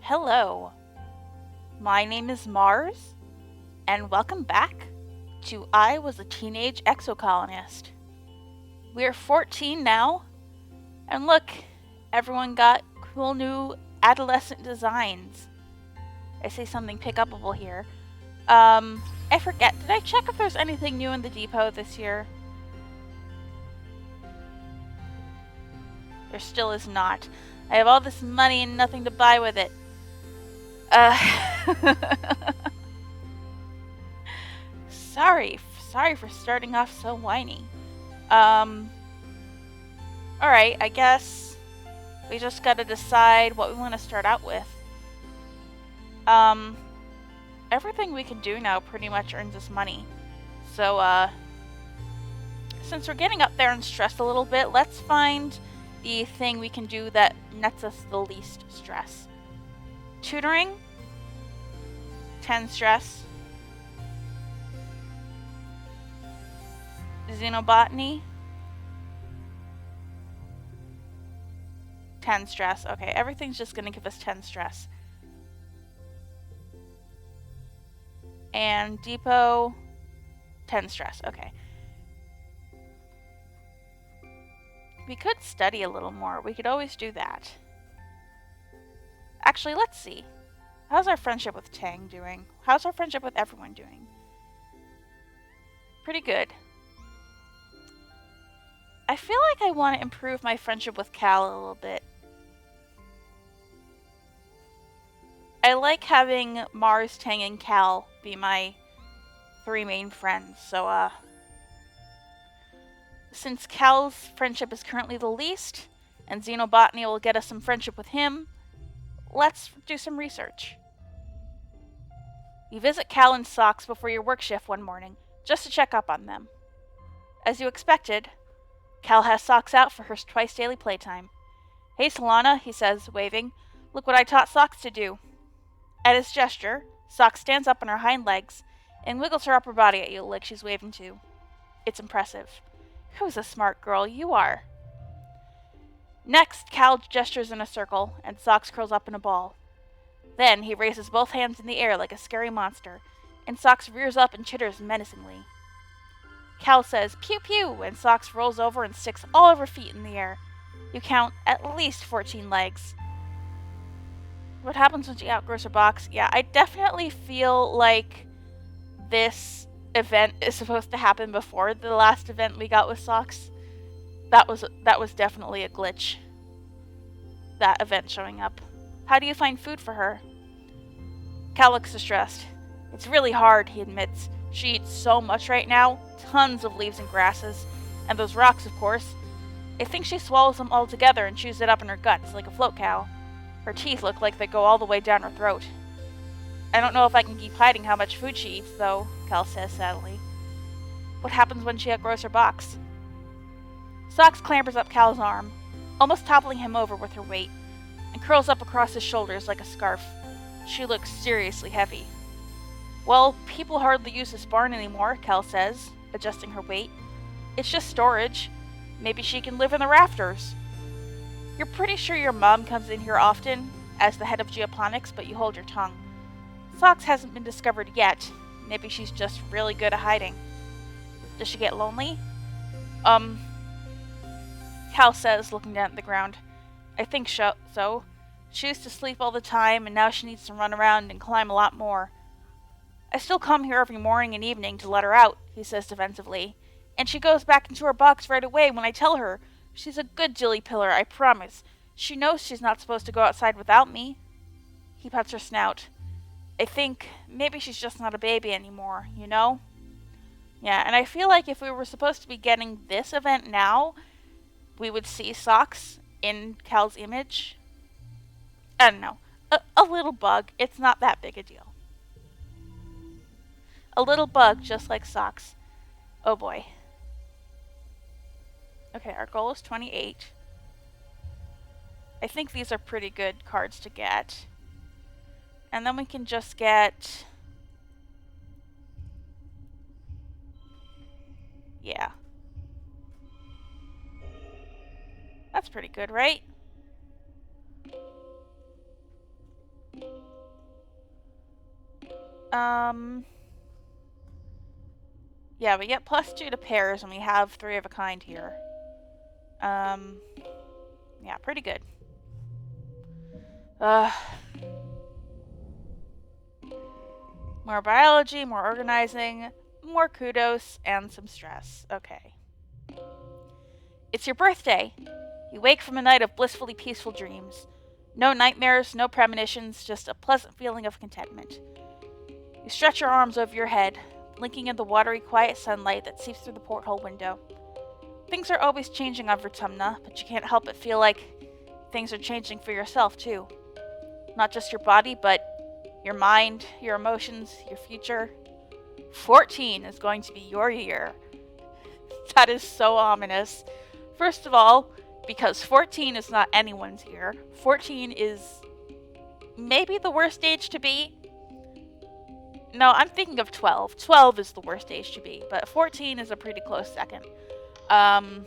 Hello, my name is Mars, and welcome back to I Was a Teenage Exocolonist. We're 14 now, and look, everyone got cool new adolescent designs. I say something pick-upable here. I forget, did I check if there's anything new in the depot this year? There still is not. I have all this money and nothing to buy with it. Sorry for starting off so whiny. Alright, I guess we just gotta decide what we want to start out with. Everything we can do now pretty much earns us money. So, since we're getting up there and stressed a little bit, let's find the thing we can do that nets us the least stress. Tutoring, 10 stress. Xenobotany, 10 stress. Okay, everything's just gonna give us 10 stress. And depot, 10 stress. Okay. We could study a little more. We could always do that. Actually, let's see. How's our friendship with Tang doing? How's our friendship with everyone doing? Pretty good. I feel like I want to improve my friendship with Cal a little bit. I like having Mars, Tang, and Cal be my 3 main friends, so, since Cal's friendship is currently the least, and Xenobotany will get us some friendship with him, let's do some research. You visit Cal and Socks before your work shift one morning, just to check up on them. As you expected, Cal has Socks out for her twice daily playtime. "Hey, Solana," he says, waving. "Look what I taught Socks to do." At his gesture, Socks stands up on her hind legs and wiggles her upper body at you like she's waving too. It's impressive. Who's a smart girl? You are. Next, Cal gestures in a circle, and Socks curls up in a ball. Then he raises both hands in the air like a scary monster, and Socks rears up and chitters menacingly. Cal says, "Pew pew," and Socks rolls over and sticks all of her feet in the air. You count at least 14 legs. What happens when she outgrows her box? Yeah, I definitely feel like this event is supposed to happen before the last event we got with Socks. That was definitely a glitch. That event showing up. How do you find food for her? Cal looks distressed. It's really hard, he admits. She eats so much right now. Tons of leaves and grasses. And those rocks, of course. I think she swallows them all together and chews it up in her guts like a float cow. Her teeth look like they go all the way down her throat. I don't know if I can keep hiding how much food she eats, though, Cal says sadly. What happens when she outgrows her box? Socks clambers up Cal's arm, almost toppling him over with her weight, and curls up across his shoulders like a scarf. She looks seriously heavy. Well, people hardly use this barn anymore, Cal says, adjusting her weight. It's just storage. Maybe she can live in the rafters. You're pretty sure your mom comes in here often, as the head of geoponics, but you hold your tongue. Socks hasn't been discovered yet. Maybe she's just really good at hiding. Does she get lonely? Cal says, looking down at the ground. I think so. She used to sleep all the time, and now she needs to run around and climb a lot more. I still come here every morning and evening to let her out, he says defensively, and she goes back into her box right away when I tell her. She's a good dilly pillar, I promise. She knows she's not supposed to go outside without me. He pats her snout. I think maybe she's just not a baby anymore, you know? Yeah, and I feel like if we were supposed to be getting this event now, we would see Socks in Cal's image. I don't know. A little bug. It's not that big a deal. A little bug just like Socks. Oh boy. Okay, our goal is 28. I think these are pretty good cards to get. And then we can just get... Yeah. That's pretty good, right? Yeah, we get +2 to pairs, and we have 3 of a kind here. Yeah, pretty good. More biology, more organizing, more kudos, and some stress. Okay. It's your birthday. You wake from a night of blissfully peaceful dreams. No nightmares, no premonitions, just a pleasant feeling of contentment. You stretch your arms over your head, blinking in the watery, quiet sunlight that seeps through the porthole window. Things are always changing on Vertumna, but you can't help but feel like things are changing for yourself, too. Not just your body, but your mind, your emotions, your future. 14 is going to be your year. That is so ominous. First of all, because 14 is not anyone's year. 14 is maybe the worst age to be. No, I'm thinking of 12. 12 is the worst age to be, but 14 is a pretty close second. And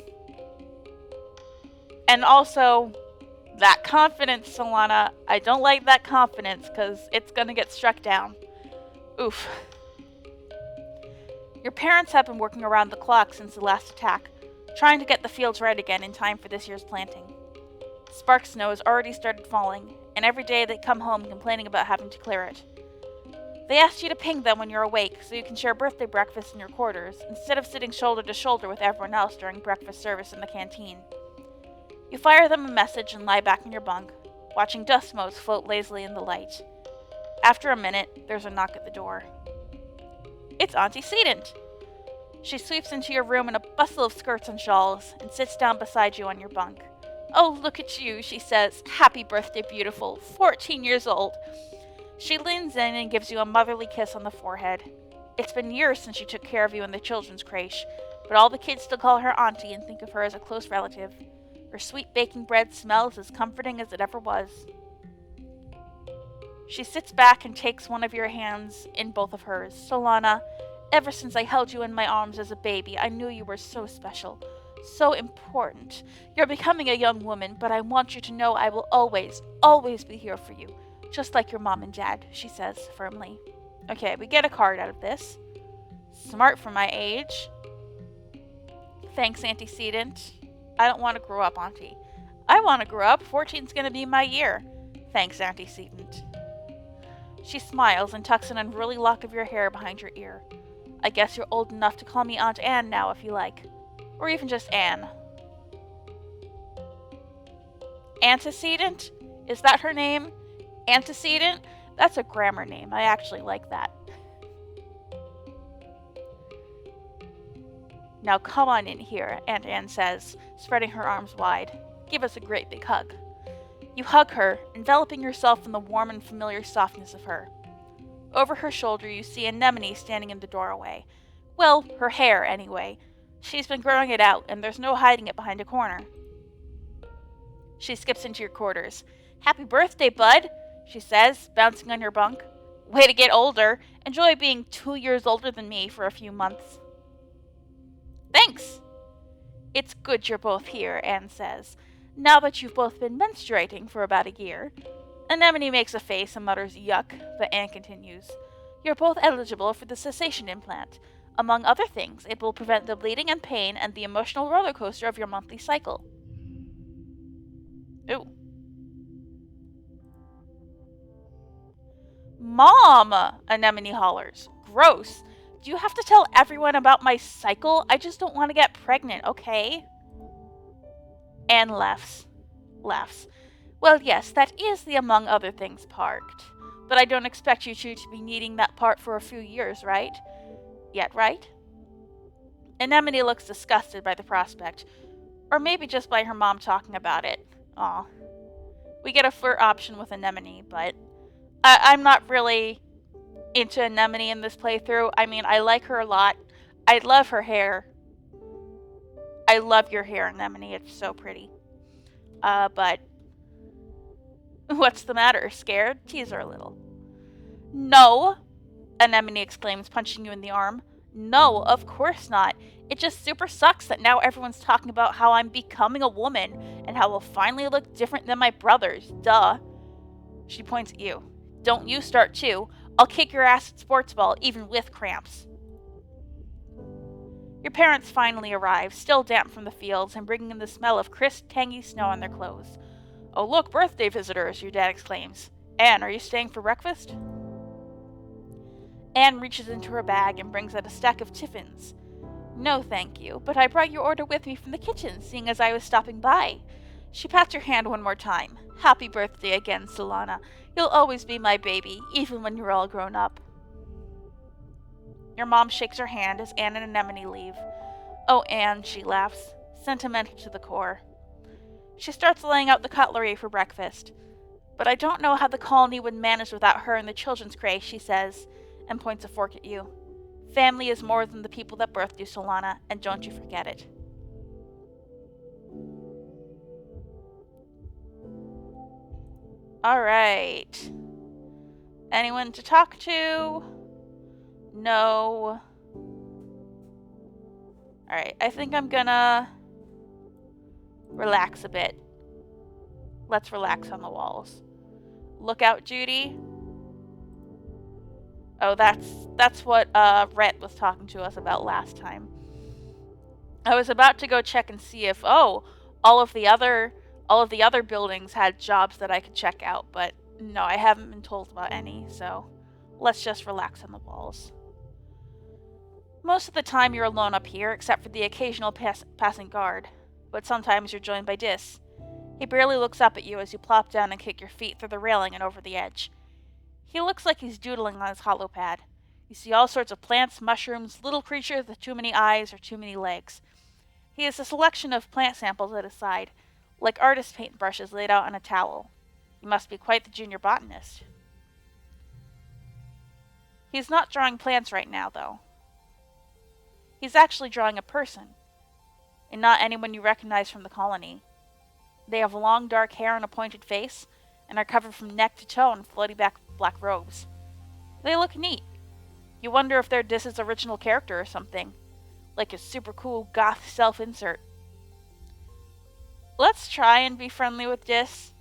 also, that confidence, Solana, I don't like that confidence because it's gonna get struck down. Oof. Your parents have been working around the clock since the last attack, trying to get the fields right again in time for this year's planting. Spark snow has already started falling, and every day they come home complaining about having to clear it. They asked you to ping them when you're awake so you can share birthday breakfast in your quarters, instead of sitting shoulder to shoulder with everyone else during breakfast service in the canteen. You fire them a message and lie back in your bunk, watching dust motes float lazily in the light. After a minute, there's a knock at the door. It's Auntie Sedent. She sweeps into your room in a bustle of skirts and shawls and sits down beside you on your bunk. Oh, look at you, she says. Happy birthday, beautiful. 14 years old. She leans in and gives you a motherly kiss on the forehead. It's been years since she took care of you in the children's creche, but all the kids still call her Auntie and think of her as a close relative. Her sweet baking bread smells as comforting as it ever was. She sits back and takes one of your hands in both of hers. Solana, ever since I held you in my arms as a baby, I knew you were so special, so important. You're becoming a young woman, but I want you to know I will always, always be here for you. Just like your mom and dad, she says firmly. Okay, we get a card out of this. Smart for my age. Thanks, Antecedent. I don't want to grow up, Auntie. I want to grow up. 14's going to be my year. Thanks, Antecedent. She smiles and tucks an unruly lock of your hair behind your ear. I guess you're old enough to call me Aunt Anne now if you like. Or even just Anne. Antecedent? Is that her name? Antecedent? That's a grammar name. I actually like that. Now come on in here, Aunt Anne says, spreading her arms wide. Give us a great big hug. You hug her, enveloping yourself in the warm and familiar softness of her. Over her shoulder you see Anemone standing in the doorway. Well, her hair, anyway. She's been growing it out, and there's no hiding it behind a corner. She skips into your quarters. Happy birthday, bud, she says, bouncing on your bunk. Way to get older. Enjoy being 2 years older than me for a few months. Thanks. It's good you're both here, Anne says. Now that you've both been menstruating for about a year. Anemone makes a face and mutters yuck, but Anne continues. You're both eligible for the cessation implant. Among other things, it will prevent the bleeding and pain and the emotional roller coaster of your monthly cycle. Ooh. Mom! Anemone hollers. Gross. Do you have to tell everyone about my cycle? I just don't want to get pregnant, okay? Anne laughs. Well, yes, that is the among other things part. But I don't expect you two to be needing that part for a few years, right? Yet, right? Anemone looks disgusted by the prospect. Or maybe just by her mom talking about it. Aw. We get a flirt option with Anemone, but I'm not really into Anemone in this playthrough. I mean, I like her a lot. I love her hair. I love your hair, Anemone. It's so pretty. But what's the matter? Scared? Tease her a little. No, Anemone exclaims, punching you in the arm. No, of course not. It just super sucks that now everyone's talking about how I'm becoming a woman and how I'll finally look different than my brothers. Duh. She points at you. Don't you start too. I'll kick your ass at sports ball, even with cramps. Your parents finally arrive, still damp from the fields and bringing in the smell of crisp, tangy snow on their clothes. Oh, look, birthday visitors, your dad exclaims. Anne, are you staying for breakfast? Anne reaches into her bag and brings out a stack of tiffins. No, thank you, but I brought your order with me from the kitchen, seeing as I was stopping by. She pats her hand one more time. Happy birthday again, Solana. You'll always be my baby, even when you're all grown up. Your mom shakes her hand as Anne and Anemone leave. Oh, Anne, she laughs, sentimental to the core. She starts laying out the cutlery for breakfast. But I don't know how the colony would manage without her in the children's crèche, she says, and points a fork at you. Family is more than the people that birthed you, Solana, and don't you forget it. Alright. Anyone to talk to? No. Alright, I think I'm gonna relax a bit. Let's relax on the walls. Look out, Judy. Oh, that's what Rhett was talking to us about last time. I was about to go check and see if all of the other buildings had jobs that I could check out, but no, I haven't been told about any, so let's just relax on the walls. Most of the time you're alone up here, except for the occasional passing guard, but sometimes you're joined by Dis. He barely looks up at you as you plop down and kick your feet through the railing and over the edge. He looks like he's doodling on his holopad. You see all sorts of plants, mushrooms, little creatures with too many eyes or too many legs. He has a selection of plant samples at his side, like artist paintbrushes laid out on a towel. He must be quite the junior botanist. He's not drawing plants right now, though. He's actually drawing a person, and not anyone you recognize from the colony. They have long dark hair and a pointed face, and are covered from neck to toe in floaty back black robes. They look neat. You wonder if they're Dis's original character or something, like a super cool goth self-insert. Let's try and be friendly with Dis.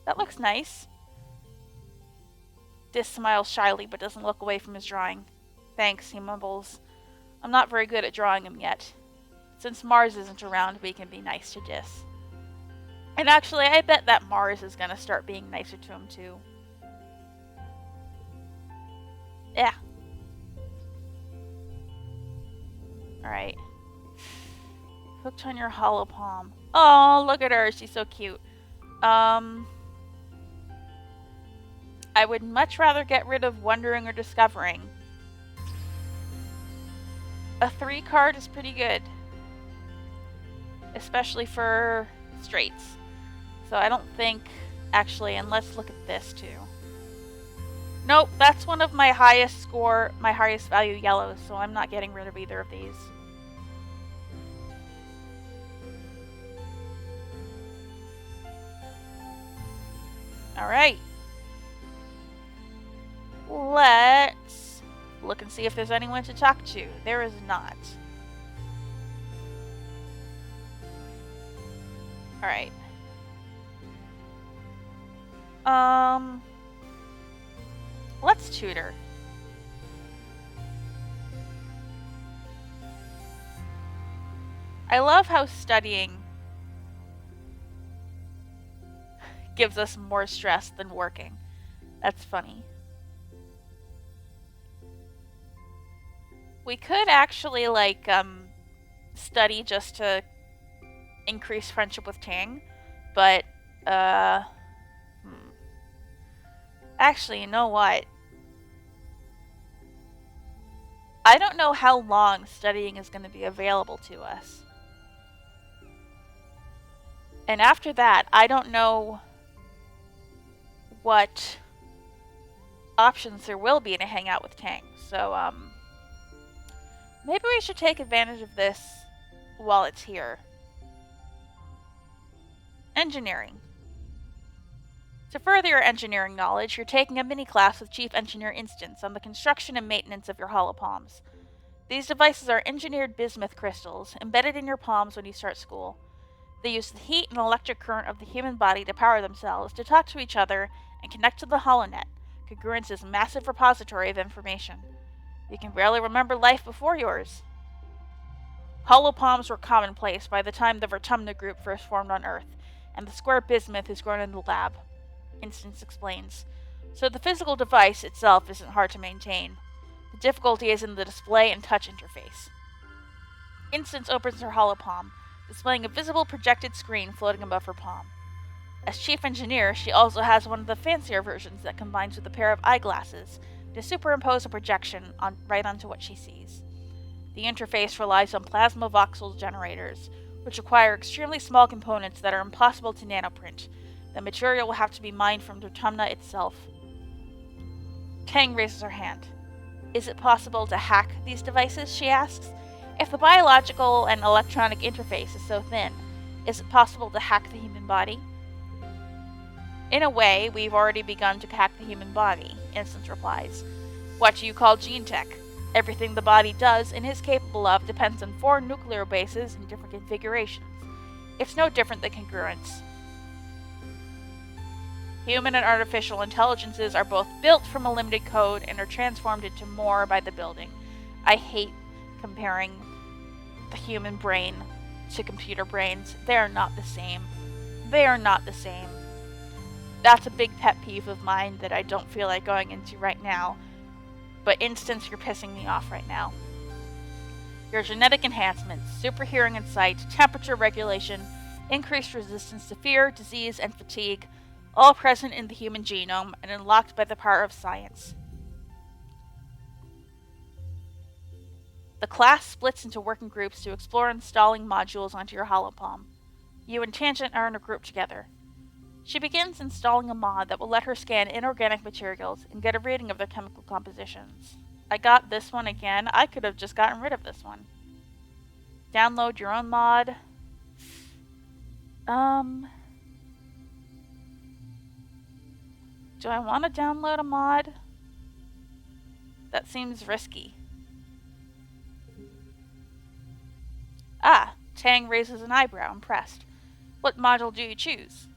That looks nice. Dis smiles shyly but doesn't look away from his drawing. Thanks, he mumbles. I'm not very good at drawing him yet. Since Mars isn't around, we can be nice to Dis. And actually, I bet that Mars is gonna start being nicer to him too. Yeah. Alright. Hooked on your hollow palm. Oh, look at her. She's so cute. I would much rather get rid of wondering or discovering. A 3 card is pretty good. Especially for straights. So I don't think... Actually, and let's look at this too. Nope, that's one of my highest value yellows, so I'm not getting rid of either of these. Alright. Let's look and see if there's anyone to talk to. There is not. Alright. Let's tutor. I love how studying gives us more stress than working. That's funny. We could actually, study just to increase friendship with Tang, but, Actually, you know what? I don't know how long studying is going to be available to us. And after that, I don't know what options there will be to hang out with Tang. So, maybe we should take advantage of this while it's here. Engineering. To further your engineering knowledge, you're taking a mini-class with Chief Engineer Instance on the construction and maintenance of your hollow palms. These devices are engineered bismuth crystals, embedded in your palms when you start school. They use the heat and electric current of the human body to power themselves, to talk to each other, and connect to the holonet, congruence's massive repository of information. You can barely remember life before yours. Holopalms were commonplace by the time the Vertumna group first formed on Earth, and the square bismuth is grown in the lab, Instance explains. So the physical device itself isn't hard to maintain. The difficulty is in the display and touch interface. Instance opens her holopalm, displaying a visible projected screen floating above her palm. As chief engineer, she also has one of the fancier versions that combines with a pair of eyeglasses to superimpose a projection right onto what she sees. The interface relies on plasma voxel generators, which require extremely small components that are impossible to nanoprint. The material will have to be mined from Vertumna itself. Tang raises her hand. Is it possible to hack these devices, she asks? If the biological and electronic interface is so thin, is it possible to hack the human body? In a way, we've already begun to hack the human body, Instance replies. What do you call gene tech? Everything the body does and is capable of depends on 4 nuclear bases in different configurations. It's no different than congruence. Human and artificial intelligences are both built from a limited code and are transformed into more by the building. I hate comparing the human brain to computer brains. They are not the same. They are not the same. That's a big pet peeve of mine that I don't feel like going into right now. But Instance, you're pissing me off right now. Your genetic enhancements, super hearing and sight, temperature regulation, increased resistance to fear, disease, and fatigue, all present in the human genome and unlocked by the power of science. The class splits into working groups to explore installing modules onto your holopalm. You and Tangent are in a group together. She begins installing a mod that will let her scan inorganic materials and get a reading of their chemical compositions. I got this one again. I could have just gotten rid of this one. Download your own mod. Do I want to download a mod? That seems risky. Ah, Tang raises an eyebrow, impressed. What module do you choose?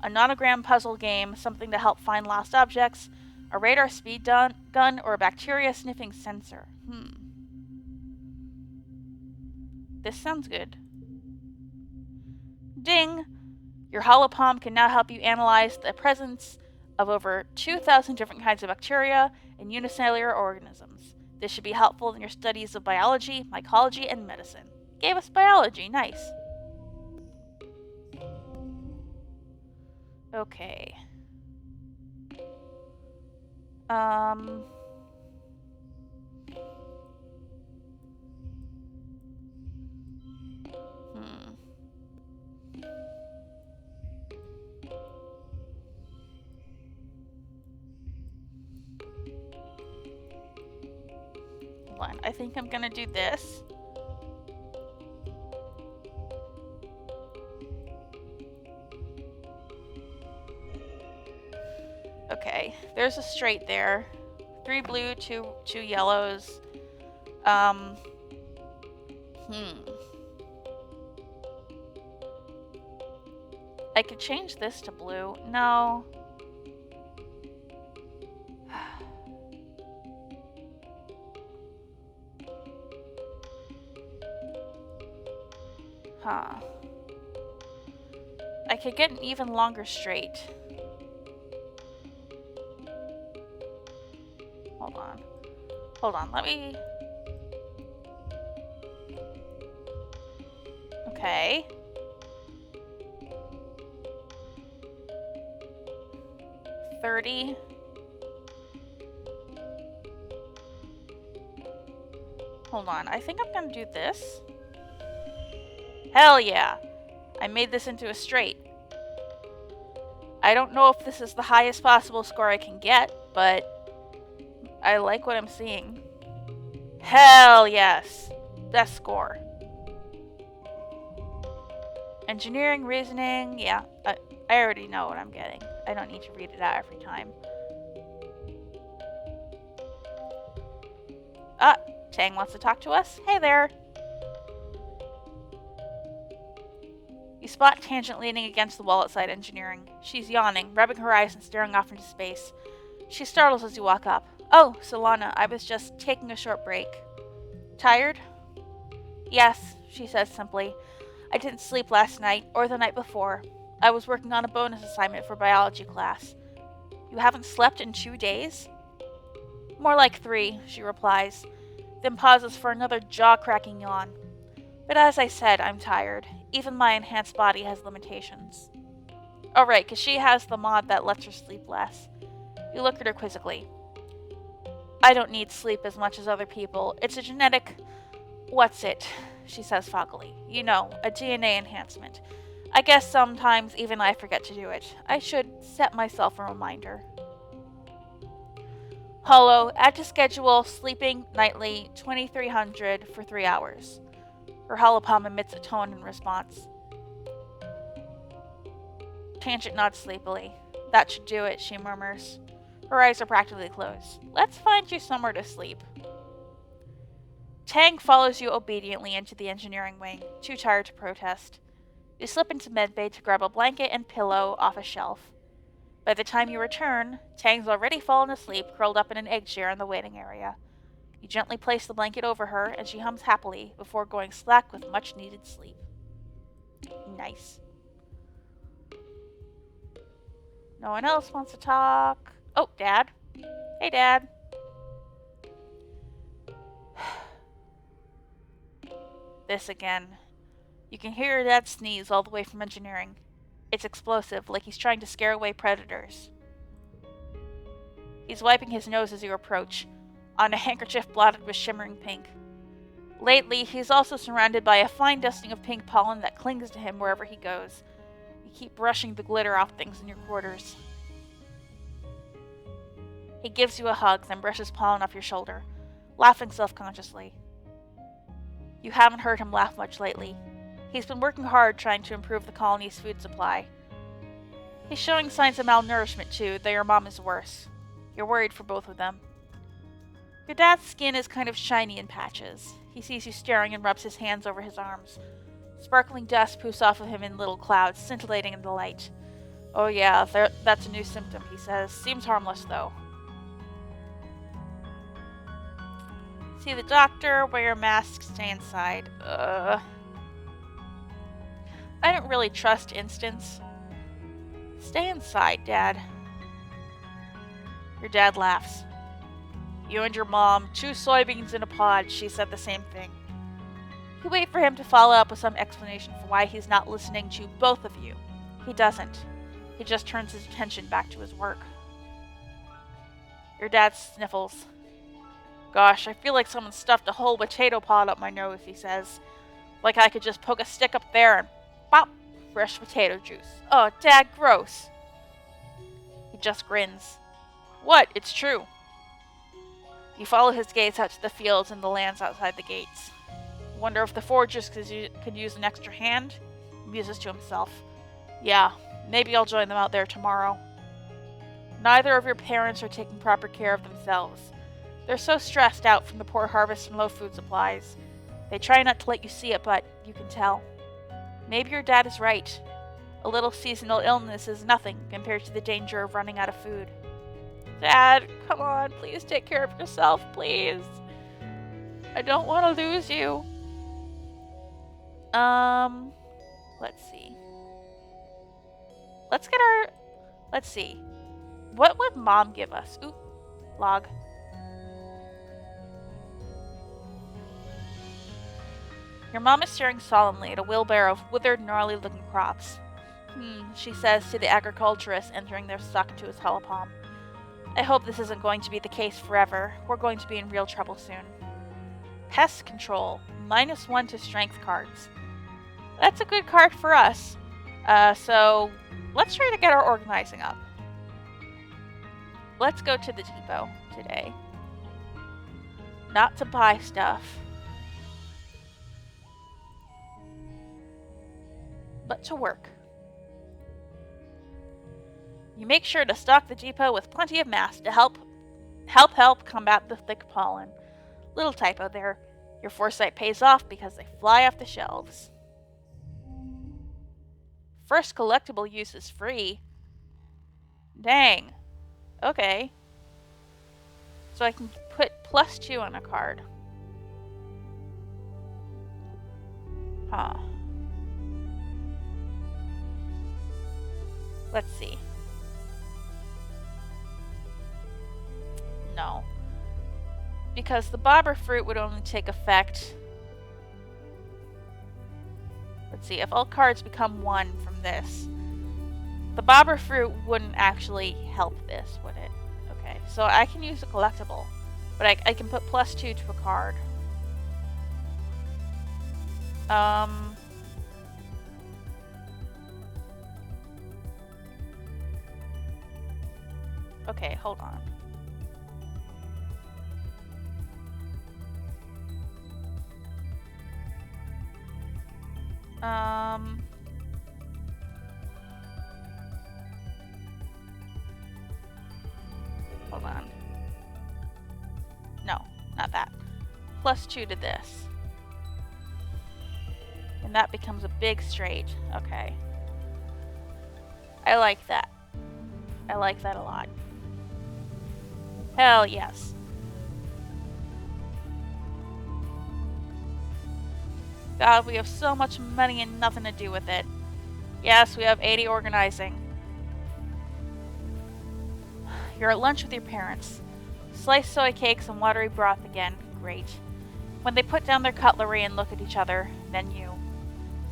A nonogram puzzle game, something to help find lost objects, a radar speed gun, or a bacteria sniffing sensor? This sounds good. Ding! Your holopalm can now help you analyze the presence of over 2,000 different kinds of bacteria and unicellular organisms. This should be helpful in your studies of biology, mycology, and medicine. Gave us biology, nice. Okay. Hold on, I think I'm gonna do this. Okay, there's a straight there. 3 blue, 2 yellows. I could change this to blue. No. Huh. I could get an even longer straight. Hold on, let me... Okay. $30. Hold on, I think I'm gonna do this. Hell yeah! I made this into a straight. I don't know if this is the highest possible score I can get, but I like what I'm seeing. Hell yes! Best score. Engineering, reasoning, yeah. I already know what I'm getting. I don't need to read it out every time. Ah, Tang wants to talk to us. Hey there! You spot Tangent leaning against the wall outside engineering. She's yawning, rubbing her eyes and staring off into space. She startles as you walk up. Oh, Solana, I was just taking a short break. Tired? Yes, she says simply. I didn't sleep last night or the night before. I was working on a bonus assignment for biology class. You haven't slept in 2 days? More like 3, she replies, then pauses for another jaw-cracking yawn. But as I said, I'm tired. Even my enhanced body has limitations. Oh right, 'cause she has the mod that lets her sleep less. You look at her quizzically. I don't need sleep as much as other people. It's a genetic... What's it? She says foggily. You know, a DNA enhancement. I guess sometimes even I forget to do it. I should set myself a reminder. Hollow, add to schedule, sleeping nightly, 2300 for 3 hours. Her holopalm emits a tone in response. Tangent nods sleepily. That should do it, she murmurs. Her eyes are practically closed. Let's find you somewhere to sleep. Tang follows you obediently into the engineering wing, too tired to protest. You slip into medbay to grab a blanket and pillow off a shelf. By the time you return, Tang's already fallen asleep, curled up in an egg chair in the waiting area. You gently place the blanket over her, and she hums happily before going slack with much-needed sleep. Nice. No one else wants to talk. Oh, Dad. Hey, Dad. This again. You can hear your dad sneeze all the way from engineering. It's explosive, like he's trying to scare away predators. He's wiping his nose as you approach, on a handkerchief blotted with shimmering pink. Lately, he's also surrounded by a fine dusting of pink pollen that clings to him wherever he goes. You keep brushing the glitter off things in your quarters. He gives you a hug, then brushes pollen off your shoulder, laughing self-consciously. You haven't heard him laugh much lately. He's been working hard trying to improve the colony's food supply. He's showing signs of malnourishment too, though your mom is worse. You're worried for both of them. Your dad's skin is kind of shiny in patches. He sees you staring and rubs his hands over his arms. Sparkling dust poofs off of him in little clouds, scintillating in the light. Oh yeah, that's a new symptom, he says. Seems harmless, though. See the doctor, wear your mask, stay inside. I don't really trust instance. Stay inside, Dad. Your dad laughs. You and your mom, 2 soybeans in a pod, she said the same thing. You wait for him to follow up with some explanation for why he's not listening to both of you. He doesn't. He just turns his attention back to his work. Your dad sniffles. Gosh, I feel like someone stuffed a whole potato pod up my nose, he says. Like I could just poke a stick up there and pop, fresh potato juice. Oh, Dad, gross. He just grins. What? It's true. You follow his gaze out to the fields and the lands outside the gates. Wonder if the foragers could use an extra hand? He muses to himself. Yeah, maybe I'll join them out there tomorrow. Neither of your parents are taking proper care of themselves. They're so stressed out from the poor harvest and low food supplies. They try not to let you see it, but you can tell. Maybe your dad is right. A little seasonal illness is nothing compared to the danger of running out of food. Dad, come on, please take care of yourself, please. I don't want to lose you. Let's see. Let's see. What would Mom give us? Ooh, log. Your mom is staring solemnly at a wheelbarrow of withered, gnarly-looking crops. She says to the agriculturist entering their stock into his hollow palm. I hope this isn't going to be the case forever. We're going to be in real trouble soon. Pest control. -1 to strength cards. That's a good card for us. So let's try to get our organizing up. Let's go to the depot today. Not to buy stuff, but to work. You make sure to stock the depot with plenty of mass to help combat the thick pollen. Little typo there. Your foresight pays off because they fly off the shelves. First collectible use is free. Dang. Okay. So I can put +2 on a card. Huh. Let's see. No. Because the bobber fruit would only take effect... Let's see, if all cards become 1 from this, the bobber fruit wouldn't actually help this, would it? Okay, so I can use a collectible, but I can put +2 to a card. Okay, hold on. Hold on. No, not that. +2 to this. And that becomes a big straight. Okay. I like that. I like that a lot. Hell yes. God, we have so much money and nothing to do with it. Yes, we have 80 organizing. You're at lunch with your parents. Sliced soy cakes and watery broth again. Great. When they put down their cutlery and look at each other, then you.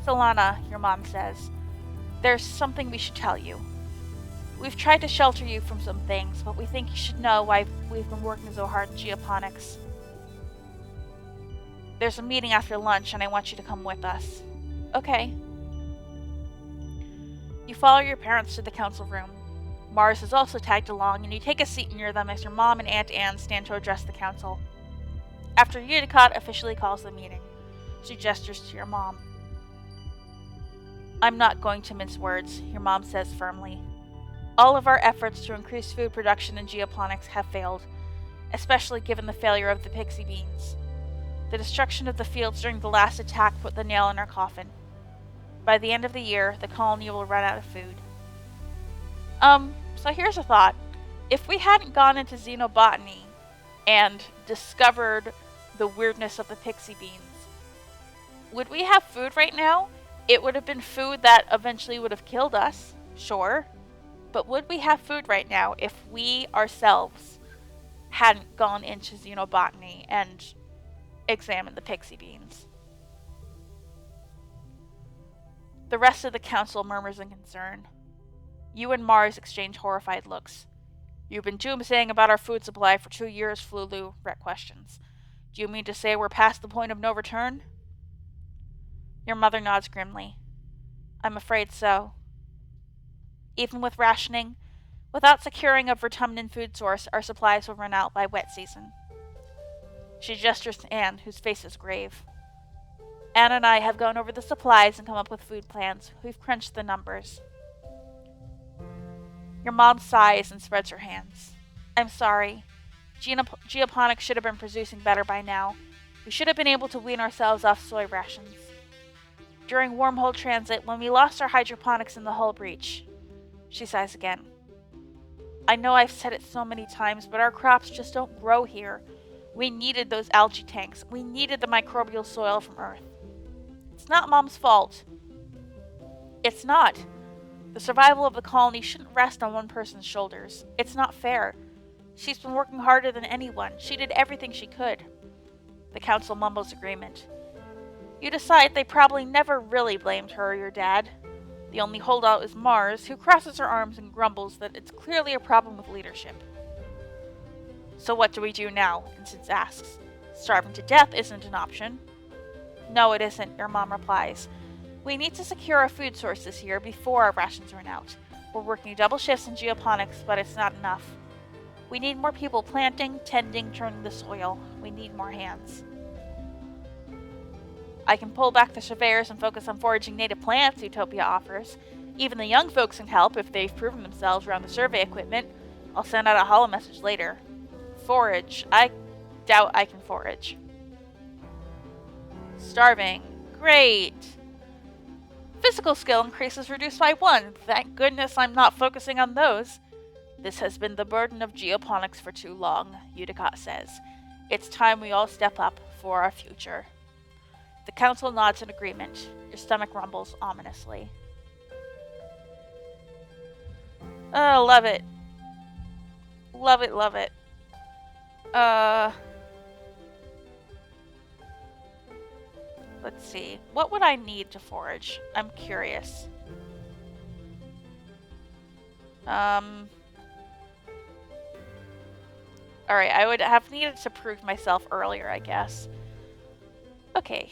Solana, your mom says, there's something we should tell you. We've tried to shelter you from some things, but we think you should know why we've been working so hard in geoponics. There's a meeting after lunch, and I want you to come with us. Okay. You follow your parents to the council room. Mars is also tagged along, and you take a seat near them as your mom and Aunt Anne stand to address the council. After Unicott officially calls the meeting, she gestures to your mom. I'm not going to mince words, your mom says firmly. All of our efforts to increase food production in geoponics have failed, especially given the failure of the pixie beans. The destruction of the fields during the last attack put the nail in our coffin. By the end of the year, the colony will run out of food. So here's a thought. If we hadn't gone into xenobotany and discovered the weirdness of the pixie beans, would we have food right now? It would have been food that eventually would have killed us, sure. But would we have food right now if we ourselves hadn't gone into xenobotany and examined the pixie beans? The rest of the council murmurs in concern. You and Mars exchange horrified looks. You've been doomsaying about our food supply for 2 years, Flulu, Rhett questions. Do you mean to say we're past the point of no return? Your mother nods grimly. I'm afraid so. Even with rationing, without securing a Vertumnan food source, our supplies will run out by wet season. She gestures to Anne, whose face is grave. Anne and I have gone over the supplies and come up with food plans. We've crunched the numbers. Your mom sighs and spreads her hands. I'm sorry. Geoponics should have been producing better by now. We should have been able to wean ourselves off soy rations. During wormhole transit, when we lost our hydroponics in the hull breach. She sighs again. I know I've said it so many times, but our crops just don't grow here. We needed those algae tanks. We needed the microbial soil from Earth. It's not Mom's fault. It's not. The survival of the colony shouldn't rest on one person's shoulders. It's not fair. She's been working harder than anyone. She did everything she could. The council mumbles agreement. You decide they probably never really blamed her or your dad. The only holdout is Mars, who crosses her arms and grumbles that it's clearly a problem with leadership. So what do we do now? Instance asks. Starving to death isn't an option. No, it isn't, your mom replies. We need to secure our food source this year before our rations run out. We're working double shifts in geoponics, but it's not enough. We need more people planting, tending, turning the soil. We need more hands. I can pull back the surveyors and focus on foraging native plants, Utopia offers. Even the young folks can help if they've proven themselves around the survey equipment. I'll send out a holo message later. Forage. I doubt I can forage. Starving. Great. Physical skill increases reduced by 1. Thank goodness I'm not focusing on those. This has been the burden of geoponics for too long, Udicott says. It's time we all step up for our future. The council nods in agreement. Your stomach rumbles ominously. Oh, love it. Love it, love it. Let's see. What would I need to forage? I'm curious. Alright, I would have needed to prove myself earlier, I guess. Okay.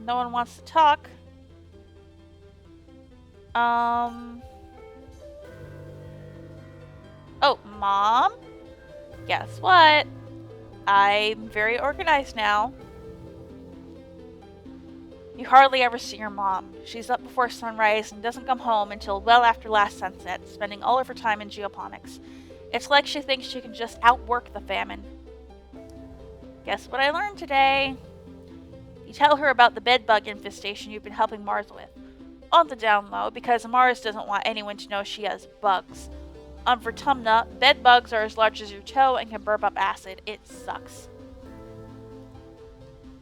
No one wants to talk. Oh, Mom? Guess what? I'm very organized now. You hardly ever see your mom. She's up before sunrise and doesn't come home until well after last sunset, spending all of her time in geoponics. It's like she thinks she can just outwork the famine. Guess what I learned today? You tell her about the bedbug infestation you've been helping Mars with. On the down low, because Mars doesn't want anyone to know she has bugs. On Vertumna, bedbugs are as large as your toe and can burp up acid. It sucks.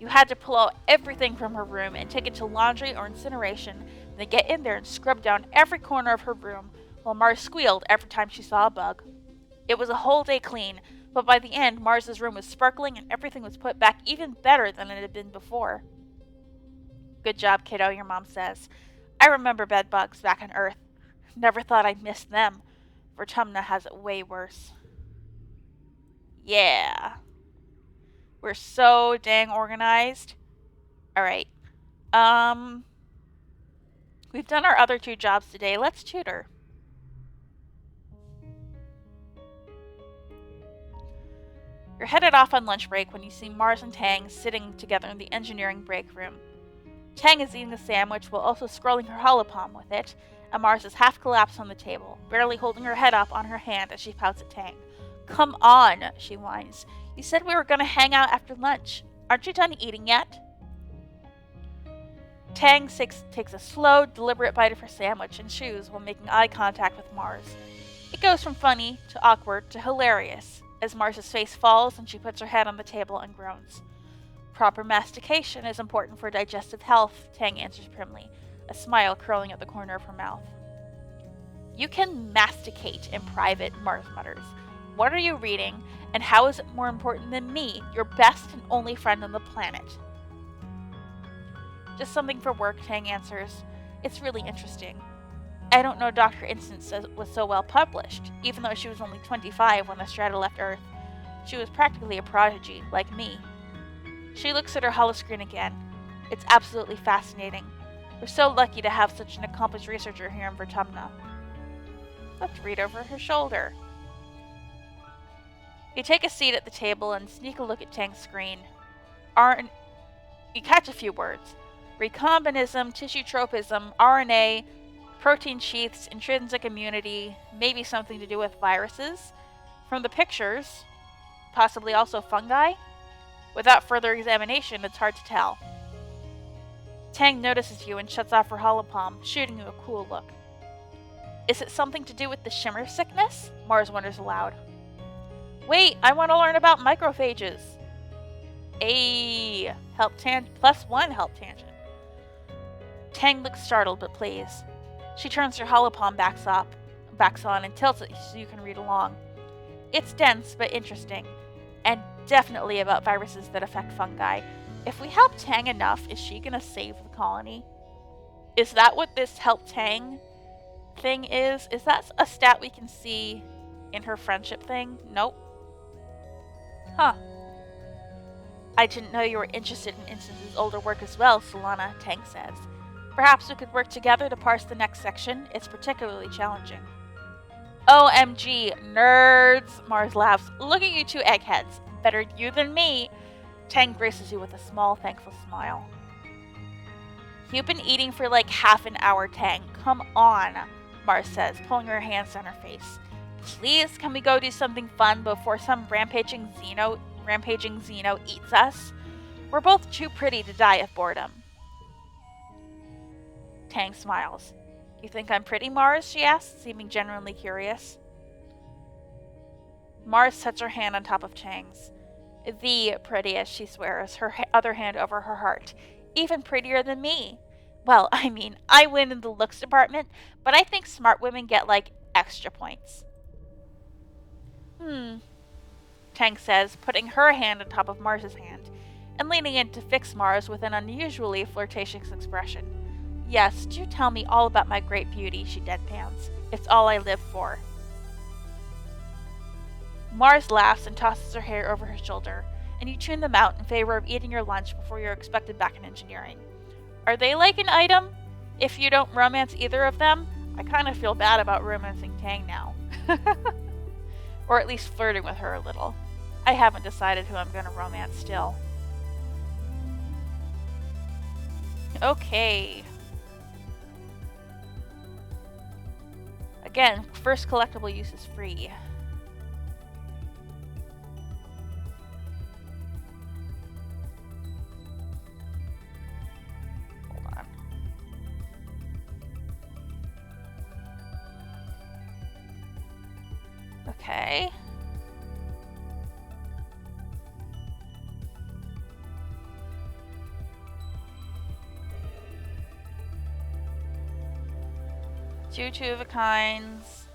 You had to pull out everything from her room and take it to laundry or incineration, then get in there and scrub down every corner of her room, while Mars squealed every time she saw a bug. It was a whole day clean, but by the end, Mars's room was sparkling and everything was put back even better than it had been before. Good job, kiddo, your mom says. I remember bedbugs back on Earth. Never thought I'd miss them. Vertumna has it way worse. Yeah. We're so dang organized. Alright. We've done our other 2 jobs today. Let's tutor. You're headed off on lunch break when you see Mars and Tang sitting together in the engineering break room. Tang is eating a sandwich while also scrolling her holopalm with it, and Mars is half collapsed on the table, barely holding her head up on her hand as she pouts at Tang. Come on, she whines. You said we were going to hang out after lunch. Aren't you done eating yet? Tang takes a slow, deliberate bite of her sandwich and chews while making eye contact with Mars. It goes from funny to awkward to hilarious as Mars's face falls and she puts her head on the table and groans. Proper mastication is important for digestive health, Tang answers primly, a smile curling at the corner of her mouth. You can masticate in private, Mars mutters. What are you reading, and how is it more important than me, your best and only friend on the planet? Just something for work, Tang answers. It's really interesting. I don't know Dr. Instance was so well published, even though she was only 25 when the Strata left Earth. She was practically a prodigy, like me. She looks at her holoscreen again. It's absolutely fascinating. We're so lucky to have such an accomplished researcher here in Vertumna. Let's read over her shoulder. You take a seat at the table and sneak a look at Tang's screen. You catch a few words. Recombinism, tissue tropism, RNA, protein sheaths, intrinsic immunity, maybe something to do with viruses. From the pictures, possibly also fungi? Without further examination, it's hard to tell. Tang notices you and shuts off her holopalm, shooting you a cool look. Is it something to do with the shimmer sickness? Mars wonders aloud. Wait, I want to learn about macrophages. Ayy, +1 help tangent. Tang looks startled but pleased. She turns her holopalm backs on and tilts it so you can read along. It's dense but interesting, and definitely about viruses that affect fungi. If we help Tang enough, is she gonna save the colony? Is that what this help Tang thing is? Is that a stat we can see in her friendship thing? Nope. Huh. I didn't know you were interested in Instance's older work as well, Solana, Tang says. Perhaps we could work together to parse the next section. It's particularly challenging. OMG, nerds, Mars laughs. Look at you 2 eggheads. Better you than me. Tang graces you with a small, thankful smile. You've been eating for like half an hour, Tang. Come on, Mars says, pulling her hands down her face. Please, can we go do something fun before some rampaging Xeno eats us? We're both too pretty to die of boredom. Tang smiles. You think I'm pretty, Mars? She asked, seeming genuinely curious. Mars sets her hand on top of Chang's. The prettiest, she swears, her other hand over her heart. Even prettier than me. Well, I mean, I win in the looks department, but I think smart women get, like, extra points. Chang says, putting her hand on top of Mars's hand, and leaning in to fix Mars with an unusually flirtatious expression. Yes, do tell me all about my great beauty, she deadpans. It's all I live for. Mars laughs and tosses her hair over her shoulder, and you tune them out in favor of eating your lunch before you're expected back in engineering. Are they like an item? If you don't romance either of them, I kind of feel bad about romancing Tang now. Or at least flirting with her a little. I haven't decided who I'm going to romance still. Okay. Again, first collectible use is free. Hold on. Okay. Two of a kinds.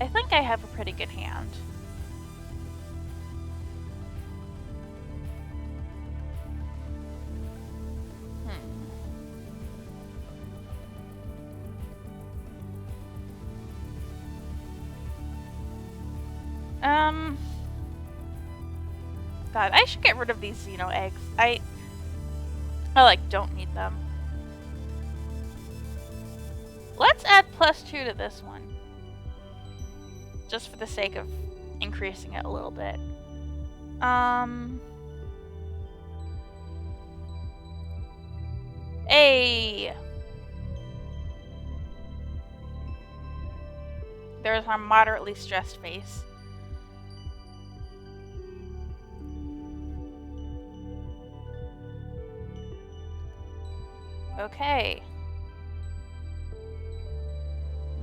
I think I have a pretty good hand. God, I should get rid of these Xeno eggs. I don't need them. Let's add +2 to this one. Just for the sake of increasing it a little bit. Hey! There's our moderately stressed face. Okay.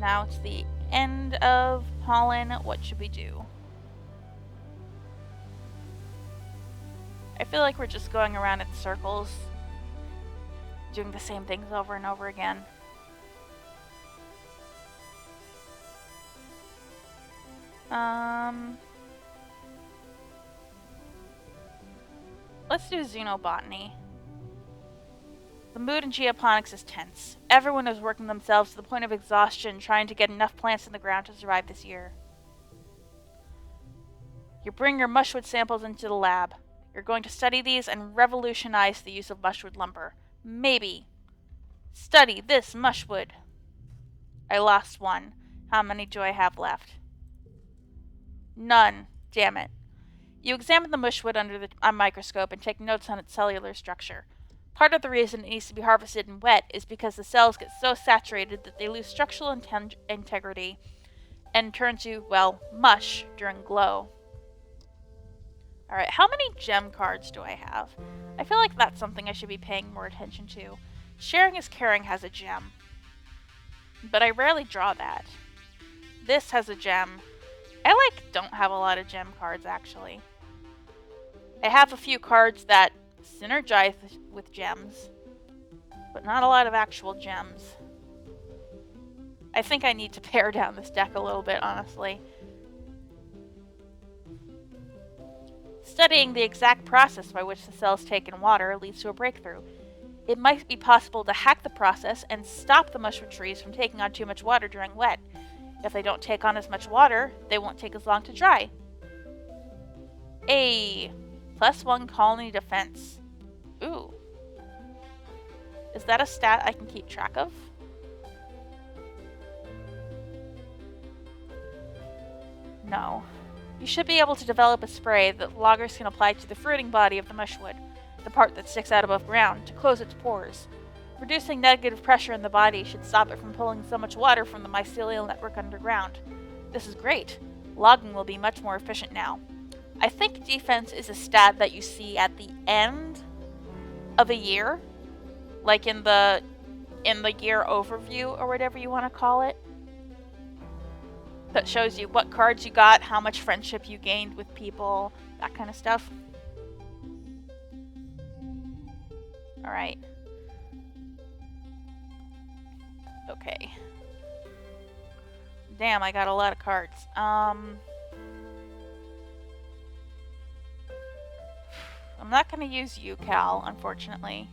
Now it's the end of pollen. What should we do? I feel like we're just going around in circles, doing the same things over and over again. Let's do xenobotany. The mood in geoponics is tense. Everyone is working themselves to the point of exhaustion trying to get enough plants in the ground to survive this year. You bring your mushwood samples into the lab. You're going to study these and revolutionize the use of mushwood lumber. Maybe. Study this mushwood. I lost one. How many do I have left? None. Damn it. You examine the mushwood under a microscope and take notes on its cellular structure. Part of the reason it needs to be harvested and wet is because the cells get so saturated that they lose structural integrity and turn to, well, mush during glow. Alright, how many gem cards do I have? I feel like that's something I should be paying more attention to. Sharing is caring has a gem, but I rarely draw that. This has a gem. I don't have a lot of gem cards actually. I have a few cards that synergize with gems, but not a lot of actual gems. I think I need to pare down this deck a little bit, honestly. Studying the exact process by which the cells take in water leads to a breakthrough. It might be possible to hack the process and stop the mushroom trees from taking on too much water during wet. If they don't take on as much water, they won't take as long to dry. +1 colony defense. Ooh. Is that a stat I can keep track of? No. You should be able to develop a spray that loggers can apply to the fruiting body of the mushwood, the part that sticks out above ground, to close its pores. Reducing negative pressure in the body should stop it from pulling so much water from the mycelial network underground. This is great. Logging will be much more efficient now. I think defense is a stat that you see at the end of a year, like in the year overview or whatever you want to call it. That shows you what cards you got, how much friendship you gained with people, that kind of stuff. Alright. Okay. Damn, I got a lot of cards. I'm not going to use you, Cal, unfortunately.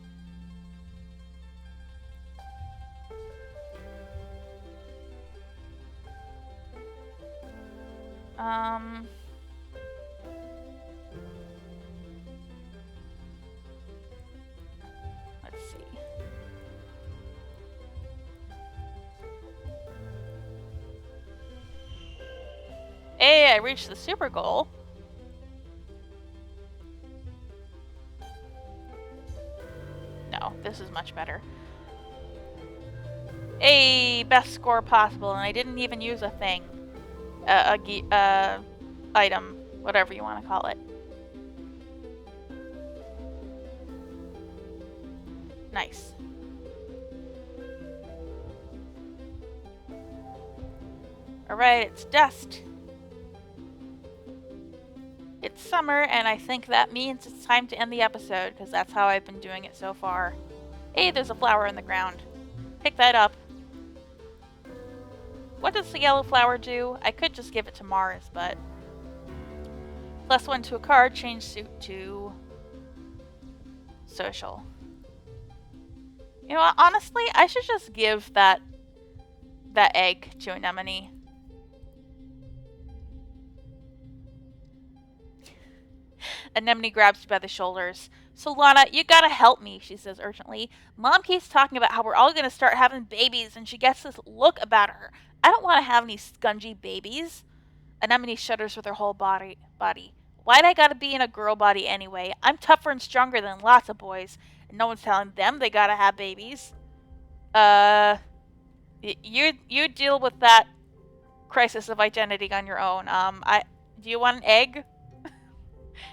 Let's see. Hey, I reached the super goal. No, this is much better. Hey, best score possible, and I didn't even use a thing. Item, whatever you want to call it. Nice. Alright, it's dust. It's summer, and I think that means it's time to end the episode, because that's how I've been doing it so far. Hey, there's a flower in the ground. Pick that up. What does the yellow flower do? I could just give it to Mars, but... +1 to a card, change suit to... social. You know what, honestly, I should just give that egg to Anemone. Anemone grabs you by the shoulders. Solana, you gotta help me, she says urgently. Mom keeps talking about how we're all gonna start having babies, and she gets this look about her. I don't want to have any scungy babies. Anemone shudders with her whole body. Why'd I gotta be in a girl body anyway? I'm tougher and stronger than lots of boys, and no one's telling them they gotta have babies. You deal with that crisis of identity on your own. Do you want an egg?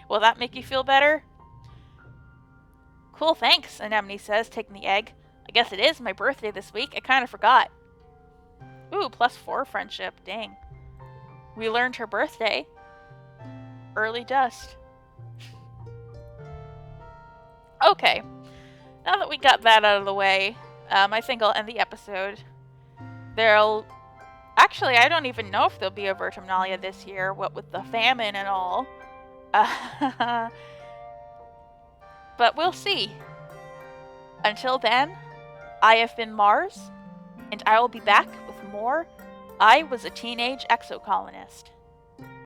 Will that make you feel better? Cool, thanks, Anemone says, taking the egg. I guess it is my birthday this week. I kind of forgot. Ooh, +4 friendship. Dang. We learned her birthday. Early dust. Okay. Now that we got that out of the way, I think I'll end the episode. Actually, I don't even know if there'll be a Vertumnalia this year, what with the famine and all. But we'll see. Until then, I have been Mars, and I will be back with more I Was a Teenage Exocolonist.